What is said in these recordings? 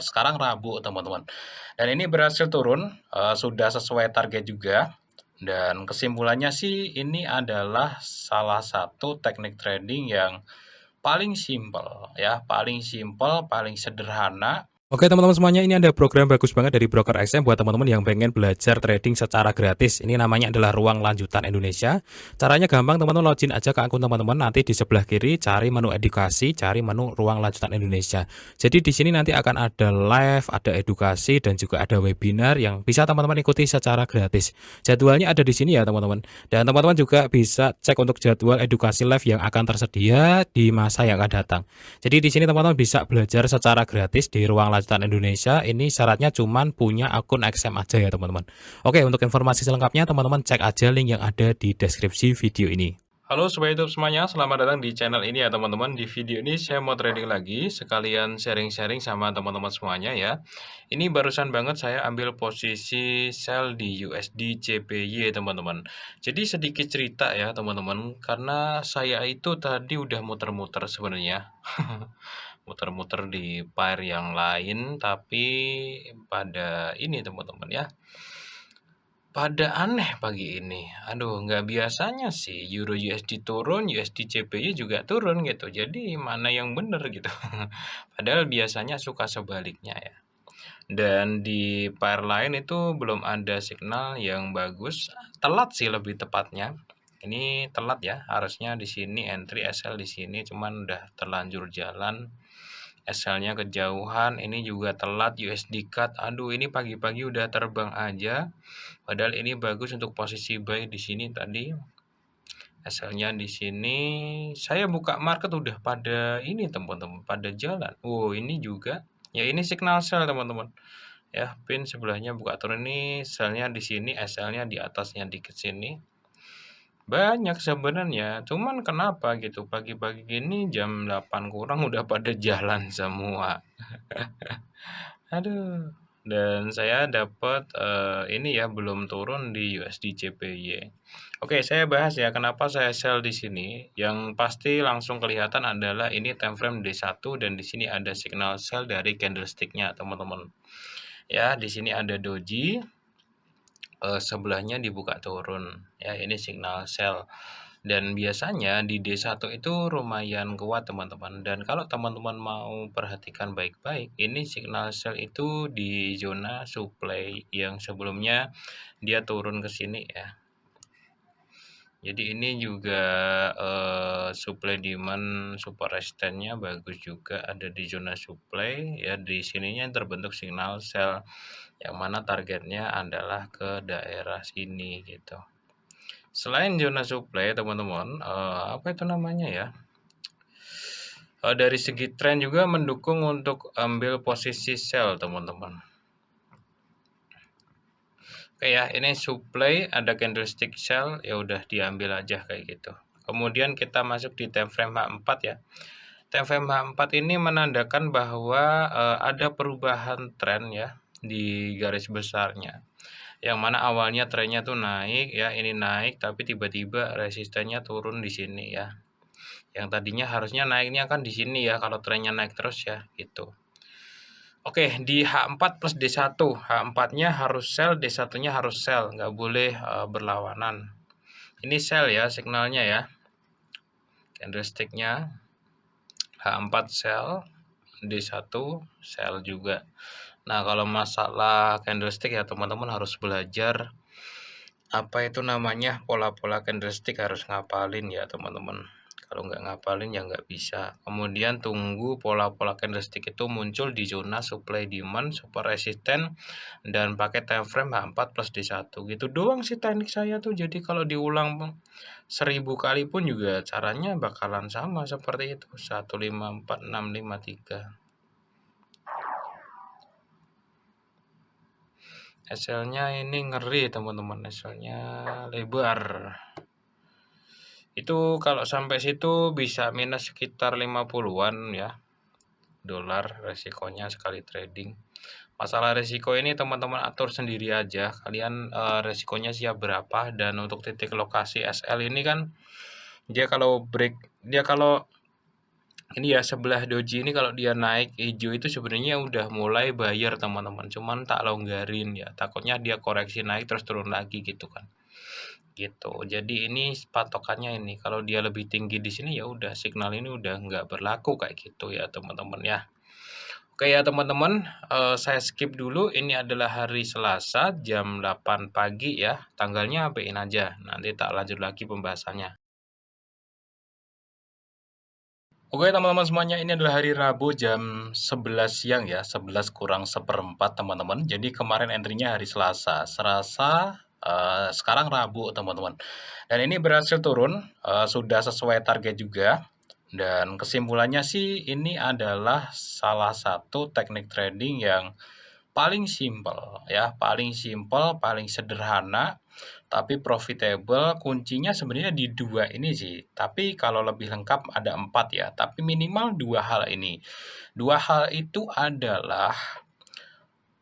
sekarang Rabu teman-teman. Dan ini berhasil turun, sudah sesuai target juga. Dan kesimpulannya sih ini adalah salah satu teknik trading yang paling simpel ya, paling simpel, paling sederhana. Oke teman-teman semuanya, ini ada program bagus banget dari Broker XM buat teman-teman yang pengen belajar trading secara gratis. Ini namanya adalah Ruang Lanjutan Indonesia. Caranya gampang, teman-teman login aja ke akun teman-teman, nanti di sebelah kiri cari menu edukasi, cari menu Ruang Lanjutan Indonesia. Jadi di sini nanti akan ada live, ada edukasi, dan juga ada webinar yang bisa teman-teman ikuti secara gratis. Jadwalnya ada di sini ya teman-teman. Dan teman-teman juga bisa cek untuk jadwal edukasi live yang akan tersedia di masa yang akan datang. Jadi di sini teman-teman bisa belajar secara gratis di Ruang Lanjutan Indonesia. Ini syaratnya cuman punya akun XM aja ya teman-teman. Oke, untuk informasi selengkapnya teman-teman cek aja link yang ada di deskripsi video ini. Halo Sobat YouTube semuanya, selamat datang di channel ini ya teman-teman. Di video ini saya mau trading lagi, sekalian sharing-sharing sama teman-teman semuanya ya. Ini barusan banget saya ambil posisi sell di USD CPY teman-teman. Jadi sedikit cerita ya teman-teman, karena saya itu tadi udah muter-muter sebenarnya. Muter-muter di pair yang lain, tapi pada ini teman-teman ya. Pada aneh pagi ini. Aduh, nggak biasanya sih Euro USD turun, USD CPY juga turun gitu. Jadi mana yang benar gitu. Padahal biasanya suka sebaliknya ya. Dan di pair lain itu belum ada signal yang bagus. Telat sih lebih tepatnya. Ini telat ya. Harusnya di sini entry SL di sini cuman udah terlanjur jalan. SL-nya kejauhan, ini juga telat USD cut. Aduh, ini pagi-pagi udah terbang aja. Padahal ini bagus untuk posisi buy di sini tadi. SL-nya di sini saya buka market udah pada ini teman-teman, pada jalan. Oh, ini juga. Ya ini signal sell teman-teman. Ya, pin sebelahnya buka turun ini, sell-nya di sini, SL-nya di atasnya dikit sini. Banyak sebenarnya, cuman kenapa gitu pagi-pagi gini jam 8 kurang udah pada jalan semua. Aduh, dan saya dapat ini ya belum turun di USD CPY. Oke, saya bahas ya kenapa saya sell di sini. Yang pasti langsung kelihatan adalah ini time frame D1 dan di sini ada signal sell dari candlestick-nya, teman-teman. Ya, di sini ada doji, sebelahnya dibuka turun. Ya, ini signal sell. Dan biasanya di D1 itu lumayan kuat teman-teman. Dan kalau teman-teman mau perhatikan baik-baik, ini signal sell itu di zona supply yang sebelumnya dia turun ke sini ya. Jadi ini juga supply demand super resistance-nya bagus juga ada di zona supply ya, di sininya terbentuk signal sell yang mana targetnya adalah ke daerah sini gitu. Selain zona supply teman-teman, apa itu namanya ya? Dari segi tren juga mendukung untuk ambil posisi sell teman-teman. Oke ya, ini supply ada candlestick sell, ya udah diambil aja kayak gitu. Kemudian kita masuk di time frame H4 ya. Time frame H4 ini menandakan bahwa ada perubahan tren ya di garis besarnya. Yang mana awalnya trennya tuh naik ya, ini naik tapi tiba-tiba resistennya turun di sini ya. Yang tadinya harusnya naiknya kan di sini ya kalau trennya naik terus ya gitu. Oke, di H4 plus D1. H4-nya harus sell, D1-nya harus sell, nggak boleh berlawanan. Ini sell ya signalnya ya. Candlestick-nya H4 sell, D1 sell juga. Nah, kalau masalah candlestick ya teman-teman harus belajar apa itu namanya pola-pola candlestick, harus ngapalin ya teman-teman. Kalau nggak ngapalin ya nggak bisa. Kemudian tunggu pola-pola candlestick itu muncul di zona supply demand super resisten dan pakai time frame H4 plus D1 gitu doang sih teknik saya tuh. Jadi kalau diulang 1000 kali pun juga caranya bakalan sama seperti itu. 154653. SL-nya ini ngeri teman-teman, SL-nya lebar. Itu kalau sampai situ bisa minus sekitar 50-an ya dolar resikonya sekali trading. Masalah resiko ini teman-teman atur sendiri aja. Kalian resikonya siap berapa, dan untuk titik lokasi SL ini kan dia kalau break, dia kalau Ini ya sebelah doji ini kalau dia naik hijau itu sebenarnya udah mulai bayar teman-teman, cuman tak longgarin ya, takutnya dia koreksi naik terus turun lagi gitu kan. Gitu. Jadi ini patokannya ini, kalau dia lebih tinggi di sini ya udah signal ini udah nggak berlaku kayak gitu ya teman-teman ya. Oke ya teman-teman, saya skip dulu, ini adalah hari Selasa jam 8 pagi ya, tanggalnya apain aja, nanti tak lanjut lagi pembahasannya. Oke teman-teman semuanya, ini adalah hari Rabu jam 11 siang ya, 11 kurang seperempat teman-teman. Jadi kemarin entry-nya hari Selasa, sekarang Rabu teman-teman. Dan ini berhasil turun, sudah sesuai target juga. Dan kesimpulannya sih ini adalah salah satu teknik trading yang paling simpel ya, paling simpel, paling sederhana, tapi profitable. Kuncinya sebenarnya di dua ini sih, tapi kalau lebih lengkap ada 4 ya, tapi minimal dua hal ini. Dua hal itu adalah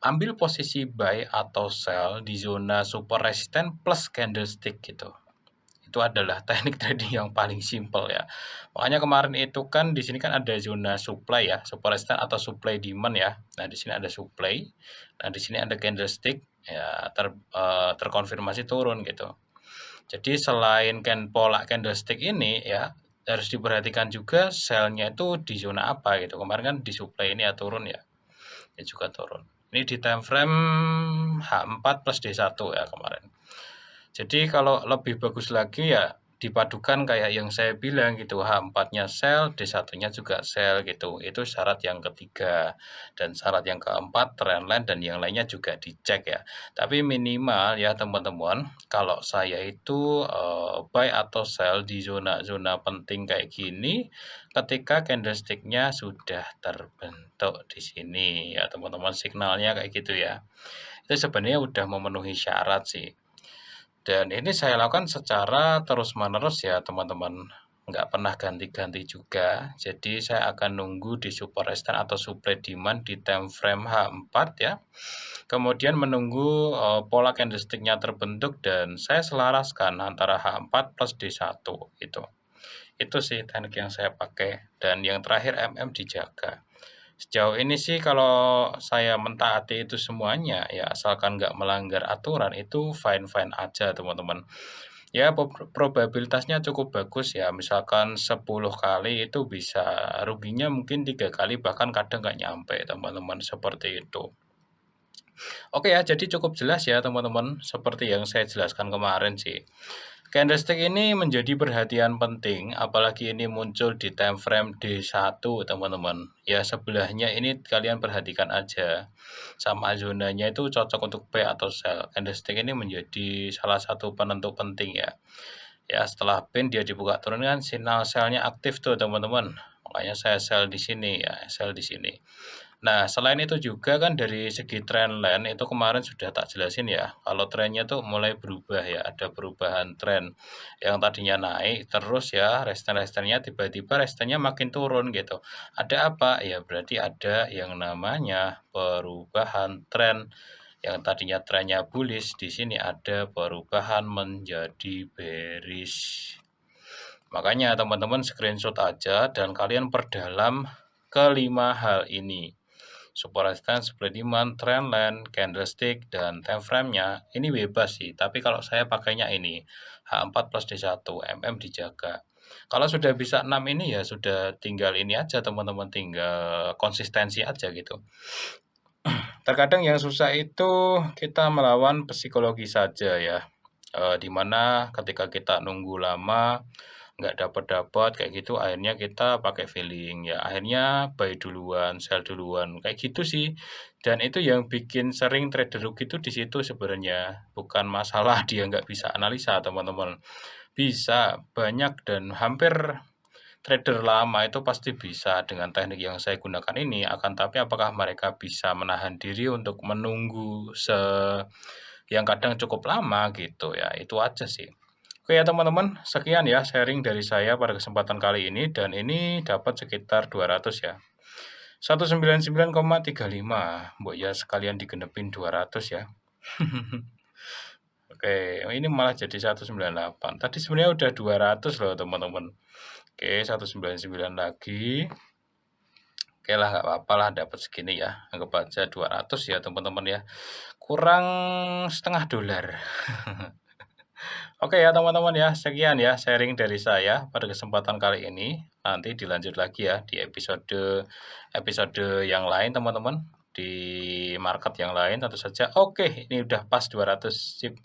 ambil posisi buy atau sell di zona super resisten plus candlestick gitu. Itu adalah teknik trading yang paling simpel ya. Makanya kemarin itu kan di sini kan ada zona supply ya, supply resistance atau supply demand ya. Nah, di sini ada supply. Nah, di sini ada candlestick ya terkonfirmasi turun gitu. Jadi selain pola candlestick ini ya harus diperhatikan juga sell-nya itu di zona apa gitu. Kemarin kan di supply ini ya turun ya. Ini juga turun. Ini di time frame H4 plus D1 ya kemarin. Jadi kalau lebih bagus lagi ya dipadukan kayak yang saya bilang gitu, H4-nya sell, D1-nya juga sell gitu. Itu syarat yang ketiga. Dan syarat yang keempat, trendline dan yang lainnya juga dicek ya. Tapi minimal ya teman-teman, kalau saya itu buy atau sell di zona-zona penting kayak gini, ketika candlestick-nya sudah terbentuk di sini ya teman-teman, signalnya kayak gitu ya. Itu sebenarnya udah memenuhi syarat sih. Dan ini saya lakukan secara terus-menerus ya teman-teman, nggak pernah ganti-ganti juga. Jadi saya akan nunggu di super resistance atau supply demand di time frame H4 ya. Kemudian menunggu pola candlestick-nya terbentuk dan saya selaraskan antara H4 plus D1 itu. Itu sih teknik yang saya pakai dan yang terakhir dijaga. Sejauh ini sih kalau saya mentaati itu semuanya, ya asalkan nggak melanggar aturan itu fine-fine aja teman-teman. Ya probabilitasnya cukup bagus ya, misalkan 10 kali itu bisa ruginya mungkin 3 kali bahkan kadang nggak nyampe teman-teman, seperti itu. Oke ya, jadi cukup jelas ya teman-teman, seperti yang saya jelaskan kemarin sih. Candlestick ini menjadi perhatian penting, apalagi ini muncul di time frame D1 teman-teman. Ya sebelahnya ini kalian perhatikan aja, sama zonanya itu cocok untuk buy atau sell. Candlestick ini menjadi salah satu penentu penting ya. Ya setelah pin dia dibuka turun kan sinyal sell-nya aktif tuh teman-teman. Makanya saya sell di sini ya, sell di sini. Nah, selain itu juga kan dari segi trendline itu kemarin sudah tak jelasin ya, kalau trennya tuh mulai berubah ya, ada perubahan tren. Yang tadinya naik terus ya, resisten-resistennya tiba-tiba resistennya makin turun gitu. Ada apa? Ya berarti ada yang namanya perubahan tren. Yang tadinya trennya bullish, di sini ada perubahan menjadi bearish. Makanya teman-teman screenshot aja dan kalian perdalam kelima hal ini. Support resistance, supply demand, trendline, candlestick, dan time frame-nya ini bebas sih. Tapi kalau saya pakainya ini H4 plus D1, dijaga. Kalau sudah bisa 6 ini ya sudah tinggal ini aja teman-teman, tinggal konsistensi aja gitu. Terkadang yang susah itu kita melawan psikologi saja ya. Dimana ketika kita nunggu lama nggak dapat kayak gitu akhirnya kita pakai feeling ya akhirnya buy duluan sell duluan kayak gitu sih dan itu yang bikin sering trader rugi itu di situ sebenarnya bukan masalah dia nggak bisa analisa teman-teman bisa banyak dan hampir trader lama itu pasti bisa dengan teknik yang saya gunakan ini akan tapi apakah mereka bisa menahan diri untuk menunggu yang kadang cukup lama gitu ya itu aja sih. Oke ya teman-teman, sekian ya sharing dari saya pada kesempatan kali ini dan ini dapat sekitar 200 ya. 199,35. Mbok ya sekalian digenepin 200 ya. Oke, ini malah jadi 198. Tadi sebenarnya udah 200 loh teman-teman. Oke, 199 lagi. Oke lah, nggak apa-apa lah dapat segini ya. Anggap aja 200 ya teman-teman ya. Kurang setengah dolar. Oke ya teman-teman ya, sekian ya sharing dari saya pada kesempatan kali ini. Nanti dilanjut lagi ya di episode episode yang lain teman-teman. Di market yang lain tentu saja. Oke, ini udah pas 200 sip.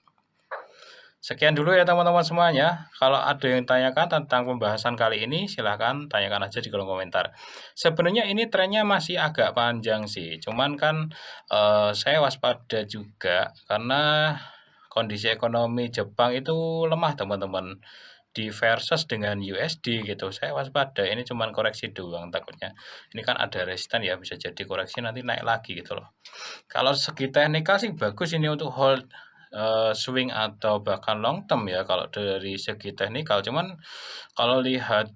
Sekian dulu ya teman-teman semuanya. Kalau ada yang tanyakan tentang pembahasan kali ini, silahkan tanyakan aja di kolom komentar. Sebenarnya ini trennya masih agak panjang sih, cuman kan saya waspada juga karena kondisi ekonomi Jepang itu lemah teman-teman. Di versus dengan USD gitu, saya waspada ini cuman koreksi doang takutnya. Ini kan ada resisten ya, bisa jadi koreksi nanti naik lagi gitu loh. Kalau segi teknikal sih bagus ini untuk hold, swing atau bahkan long term ya kalau dari segi teknikal. Cuman kalau lihat,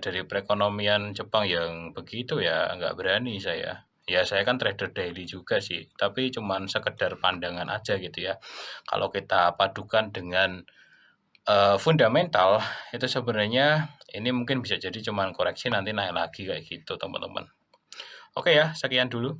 dari perekonomian Jepang yang begitu ya nggak berani saya. Ya saya kan trader daily juga sih, tapi cuman sekedar pandangan aja gitu ya. Kalau kita padukan dengan, fundamental itu sebenarnya ini mungkin bisa jadi cuman koreksi nanti naik lagi kayak gitu teman-teman. Oke ya, sekian dulu.